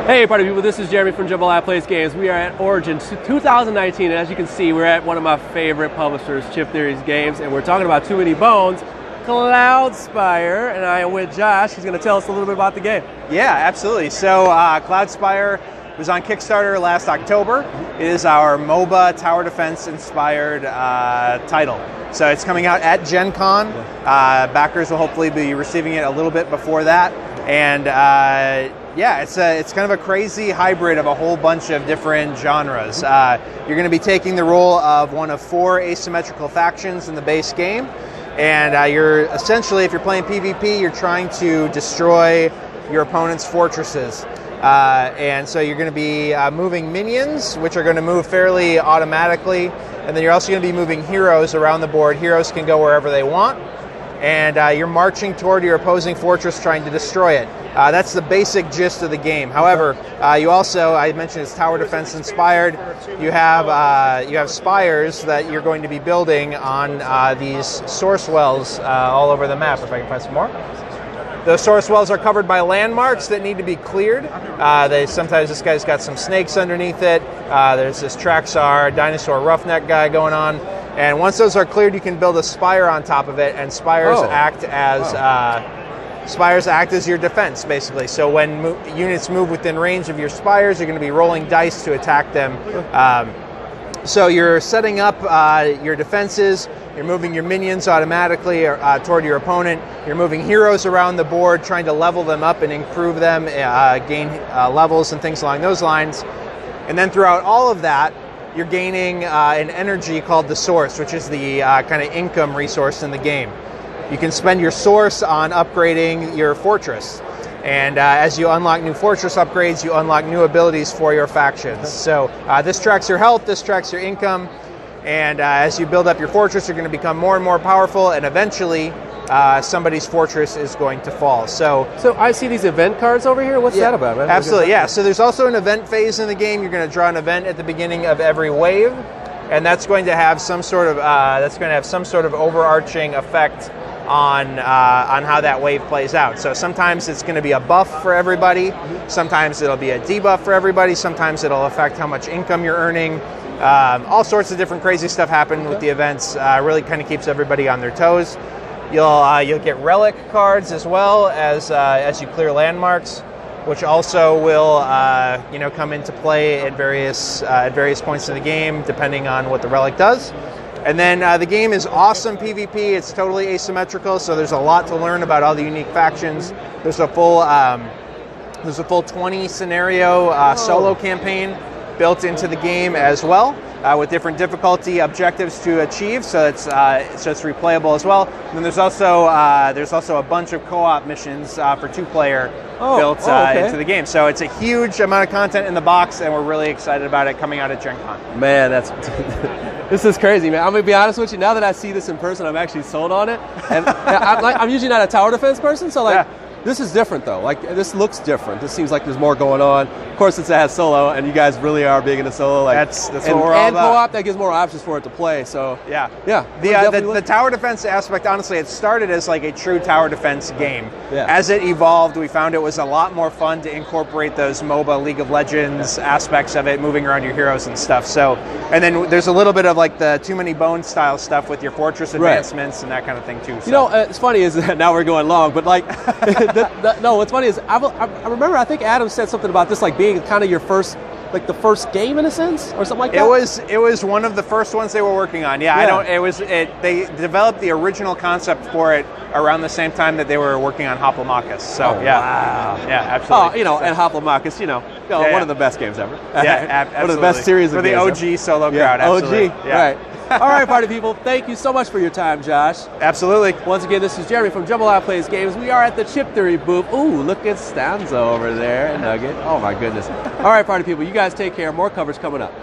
Hey party people, this is Jeremy from Jambalaya Plays Games. We are at Origin 2019, and as you can see, we're at one of my favorite publishers, Chip Theory's Games, and we're talking about Too Many Bones, Cloudspire, and I am with Josh. He's going to tell us a little bit about the game. Yeah, absolutely. So Cloudspire was on Kickstarter last October. It is our MOBA tower defense inspired title. So it's coming out at Gen Con. Backers will hopefully be receiving it a little bit before that. And yeah, it's kind of a crazy hybrid of a whole bunch of different genres. You're going to be taking the role of one of 4 asymmetrical factions in the base game. And you're essentially, if you're playing PvP, you're trying to destroy your opponent's fortresses. And so you're going to be moving minions, which are going to move fairly automatically. And then you're also going to be moving heroes around the board. Heroes can go wherever they want. And you're marching toward your opposing fortress trying to destroy it. That's the basic gist of the game. However, you also, I mentioned it's tower defense inspired. You have spires that you're going to be building on these source wells all over the map. If I can find some more. Those source wells are covered by landmarks that need to be cleared. Sometimes this guy's got some snakes underneath it. There's this Traxxar dinosaur roughneck guy going on. And once those are cleared, you can build a spire on top of it, and spires act as your defense, basically. So when units move within range of your spires, you're going to be rolling dice to attack them. So you're setting up your defenses. You're moving your minions automatically toward your opponent. You're moving heroes around the board, trying to level them up and improve them, gain levels and things along those lines. And then throughout all of that, you're gaining an energy called the source, which is the kind of income resource in the game. You can spend your source on upgrading your fortress. And as you unlock new fortress upgrades, you unlock new abilities for your factions. So this tracks your health, this tracks your income. And as you build up your fortress, you're going to become more and more powerful, and eventually somebody's fortress is going to fall. So I see these event cards over here. What's that about, man? Absolutely, yeah. So there's also an event phase in the game. You're going to draw an event at the beginning of every wave, and that's going to have some sort of overarching effect on how that wave plays out. So sometimes it's going to be a buff for everybody. Sometimes it'll be a debuff for everybody. Sometimes it'll affect how much income you're earning. All sorts of different crazy stuff happen with the events. Really kind of keeps everybody on their toes. You'll get relic cards as well as you clear landmarks, which also will come into play at various points in the game, depending on what the relic does. And then the game is awesome PvP. It's totally asymmetrical, so there's a lot to learn about all the unique factions. There's a full 20 scenario solo campaign built into the game as well, with different difficulty objectives to achieve, so it's replayable as well. And then there's also a bunch of co-op missions for 2-player built into the game. So it's a huge amount of content in the box, and we're really excited about it coming out at Gen Con. Man, this is crazy, man. I'm gonna be honest with you. Now that I see this in person, I'm actually sold on it. And I'm usually not a tower defense person, so this is different though. Like, this looks different. This seems like there's more going on. Of course, it has solo, and you guys really are big into solo. Like, that's what we're all about. And co-op, that gives more options for it to play. So yeah. The tower defense aspect, honestly, it started as like a true tower defense game. Yeah. As it evolved, we found it was a lot more fun to incorporate those MOBA League of Legends aspects of it, moving around your heroes and stuff. So, and then there's a little bit of like the Too Many Bones style stuff with your fortress advancements and that kind of thing too. So. You know, it's funny is that now we're going long, but like, no, what's funny is I remember I think Adam said something about this like being kind of your first, like the first game in a sense, or something like that. It was one of the first ones they were working on. They developed the original concept for it around the same time that they were working on Hoplomachus. So wow. Yeah, absolutely. And Hoplomachus, one of the best games ever. Yeah, absolutely. One of the best series of games for the OG solo crowd. Absolutely. OG, yeah. Right. All right, party people, thank you so much for your time, Josh. Absolutely. Once again, this is Jeremy from Jambalaya Plays Games. We are at the Chip Theory booth. Ooh, look at Stanza over there, Nugget. Oh my goodness. All right, party people, you guys take care. More coverage coming up.